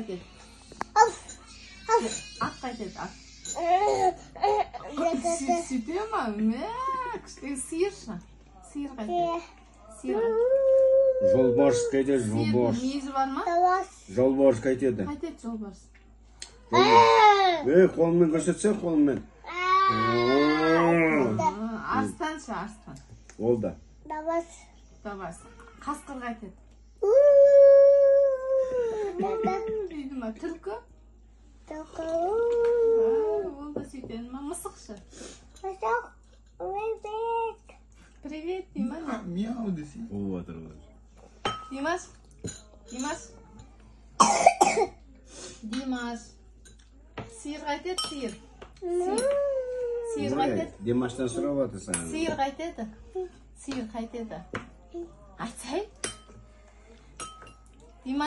қайтеді. Ат қайтеді, ат. Сөйте ма? Күштегі сиыршы. Сиыр қайтеді. Сиыр. Жолбарыс қайтеді, жолбарыс. Мүйізі бар ма? Жолбарыс қайтеді. Қайтеді жолбарыс. Қолымен көрсетсе, қолымен. Арстаншы, арстан. Ол да. Табас. Қасқыр қайтеді. Дейді ма? Түлкі? Ол да сөйтеді ма? Мысықшы. Привет, дей ма? Мяу десе. Ол отыр. Димаш? Димаш? Димаш. Сиыр қайтеді, сиыр. Сиыр қайтеді. Димаштан сұрап жатыр саған. Сиыр қайтеді. Сиыр қайтеді. Айтсай.